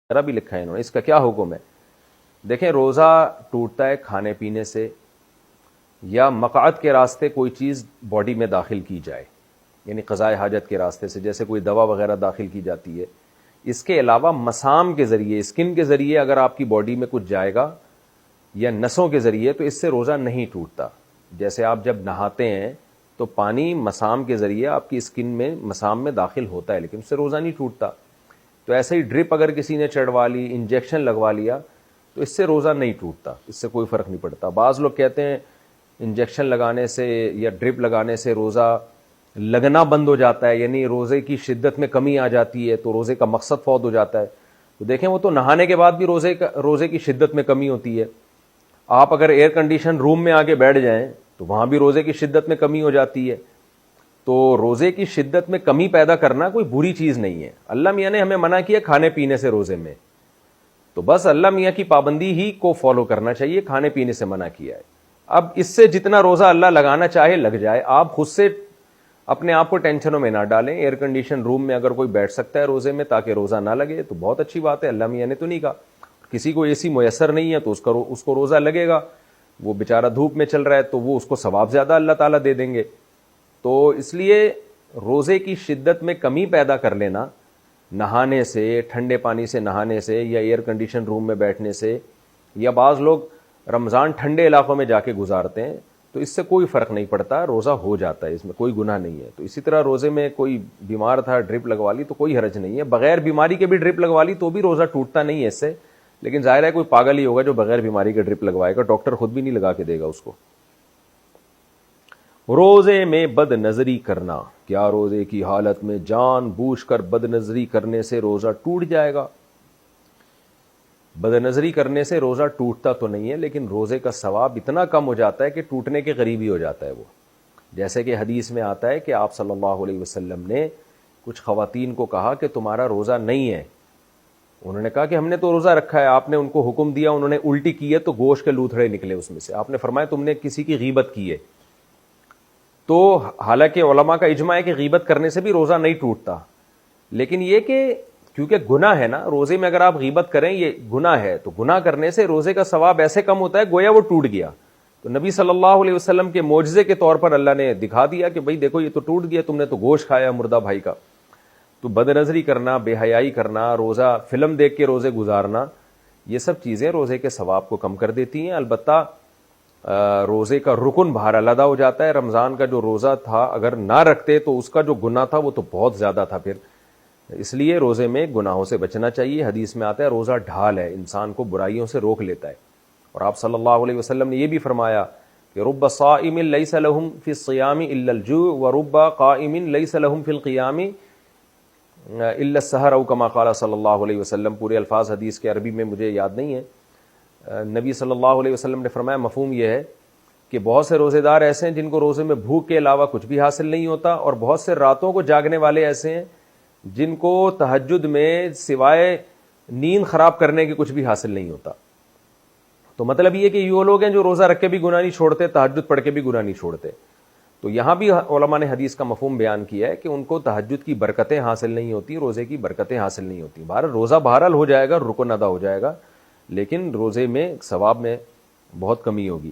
ذرا بھی لکھا ہے انہوں نے، اس کا کیا حکم ہے؟ دیکھیں، روزہ ٹوٹتا ہے کھانے پینے سے یا مقعد کے راستے کوئی چیز باڈی میں داخل کی جائے، یعنی قضاء حاجت کے راستے سے، جیسے کوئی دوا وغیرہ داخل کی جاتی ہے۔ اس کے علاوہ مسام کے ذریعے، اسکن کے ذریعے اگر آپ کی باڈی میں کچھ جائے گا یا نسوں کے ذریعے، تو اس سے روزہ نہیں ٹوٹتا۔ جیسے آپ جب نہاتے ہیں تو پانی مسام کے ذریعے آپ کی اسکن میں، مسام میں داخل ہوتا ہے، لیکن اس سے روزہ نہیں ٹوٹتا۔ تو ایسے ہی ڈرپ اگر کسی نے چڑھوا لی، انجیکشن لگوا لیا، تو اس سے روزہ نہیں ٹوٹتا، اس سے کوئی فرق نہیں پڑتا۔ بعض لوگ کہتے ہیں انجیکشن لگانے سے یا ڈرپ لگانے سے روزہ لگنا بند ہو جاتا ہے، یعنی روزے کی شدت میں کمی آ جاتی ہے، تو روزے کا مقصد فوت ہو جاتا ہے۔ تو دیکھیں، وہ تو نہانے کے بعد بھی روزے کی شدت میں کمی ہوتی ہے۔ آپ اگر ایئر کنڈیشن روم میں آگے بیٹھ جائیں تو وہاں بھی روزے کی شدت میں کمی ہو جاتی ہے۔ تو روزے کی شدت میں کمی پیدا کرنا کوئی بری چیز نہیں ہے۔ اللہ میاں نے ہمیں منع کیا کھانے پینے سے روزے میں، تو بس اللہ میاں کی پابندی ہی کو فالو کرنا چاہیے، کھانے پینے سے منع کیا ہے۔ اب اس سے جتنا روزہ اللہ لگانا چاہے لگ جائے، آپ خود سے اپنے آپ کو ٹینشنوں میں نہ ڈالیں۔ ایئر کنڈیشن روم میں اگر کوئی بیٹھ سکتا ہے روزے میں تاکہ روزہ نہ لگے تو بہت اچھی بات ہے، اللہ میاں نے تو نہیں کہا۔ کسی کو اے سی میسر نہیں ہے تو اس کو روزہ لگے گا، وہ بیچارہ دھوپ میں چل رہا ہے تو وہ اس کو ثواب زیادہ اللہ تعالیٰ دے دیں گے۔ تو اس لیے روزے کی شدت میں کمی پیدا کر لینا نہانے سے، ٹھنڈے پانی سے نہانے سے، یا ایئر کنڈیشن روم میں بیٹھنے سے، یا بعض لوگ رمضان ٹھنڈے علاقوں میں جا کے گزارتے ہیں، تو اس سے کوئی فرق نہیں پڑتا، روزہ ہو جاتا ہے، اس میں کوئی گناہ نہیں ہے۔ تو اسی طرح روزے میں کوئی بیمار تھا، ڈرپ لگوا لی تو کوئی حرج نہیں ہے، بغیر بیماری کے بھی ڈرپ لگوا لی تو بھی روزہ ٹوٹتا نہیں ہے اس سے، لیکن ظاہر ہے کوئی پاگل ہی ہوگا جو بغیر بیماری کے ڈرپ لگوائے گا، ڈاکٹر خود بھی نہیں لگا کے دے گا اس کو۔ روزے میں بد نظری کرنا، کیا روزے کی حالت میں جان بوجھ کر بد نظری کرنے سے روزہ ٹوٹ جائے گا؟ بد نظری کرنے سے روزہ ٹوٹتا تو نہیں ہے، لیکن روزے کا ثواب اتنا کم ہو جاتا ہے کہ ٹوٹنے کے قریب ہی ہو جاتا ہے وہ۔ جیسے کہ حدیث میں آتا ہے کہ آپ صلی اللہ علیہ وسلم نے کچھ خواتین کو کہا کہ تمہارا روزہ نہیں ہے۔ انہوں نے کہا کہ ہم نے تو روزہ رکھا ہے۔ آپ نے ان کو حکم دیا، انہوں نے الٹی کی ہے تو گوشت کے لوتھڑے نکلے اس میں سے۔ آپ نے فرمایا تم نے کسی کی غیبت کی ہے۔ تو حالانکہ علماء کا اجماع ہے کہ غیبت کرنے سے بھی روزہ نہیں ٹوٹتا، لیکن یہ کہ کیونکہ گناہ ہے نا، روزے میں اگر آپ غیبت کریں یہ گناہ ہے، تو گناہ کرنے سے روزے کا ثواب ایسے کم ہوتا ہے گویا وہ ٹوٹ گیا۔ تو نبی صلی اللہ علیہ وسلم کے معجزے کے طور پر اللہ نے دکھا دیا کہ بھئی دیکھو یہ تو ٹوٹ گیا، تم نے تو گوشت کھایا مردہ بھائی کا۔ تو بد نظری کرنا، بے حیائی کرنا، روزہ فلم دیکھ کے روزے گزارنا، یہ سب چیزیں روزے کے ثواب کو کم کر دیتی ہیں۔ البتہ روزے کا رکن باہر علیحدہ ہو جاتا ہے۔ رمضان کا جو روزہ تھا اگر نہ رکھتے تو اس کا جو گناہ تھا وہ تو بہت زیادہ تھا، پھر اس لیے روزے میں گناہوں سے بچنا چاہیے۔ حدیث میں آتا ہے روزہ ڈھال ہے، انسان کو برائیوں سے روک لیتا ہے۔ اور آپ صلی اللہ علیہ وسلم نے یہ بھی فرمایا کہ رب صائم لیس لہم فی الصیام الا الجوع ورب قائم لیس لہم فی القیام الا السحر، او کما قال صلی اللہ علیہ وسلم۔ پورے الفاظ حدیث کے عربی میں مجھے یاد نہیں ہے۔ نبی صلی اللہ علیہ وسلم نے فرمایا، مفہوم یہ ہے کہ بہت سے روزے دار ایسے ہیں جن کو روزے میں بھوک کے علاوہ کچھ بھی حاصل نہیں ہوتا، اور بہت سے راتوں کو جاگنے والے ایسے ہیں جن کو تہجد میں سوائے نیند خراب کرنے کے کچھ بھی حاصل نہیں ہوتا۔ تو مطلب یہ کہ وہ لوگ ہیں جو روزہ رکھ کے بھی گناہ نہیں چھوڑتے، تہجد پڑھ کے بھی گناہ نہیں چھوڑتے۔ تو یہاں بھی علماء نے حدیث کا مفہوم بیان کیا ہے کہ ان کو تہجد کی برکتیں حاصل نہیں ہوتی، روزے کی برکتیں حاصل نہیں ہوتی۔ بہرحال روزہ بہرحال ہو جائے گا، رکن ادا ہو جائے گا، لیکن روزے میں ثواب میں بہت کمی ہوگی۔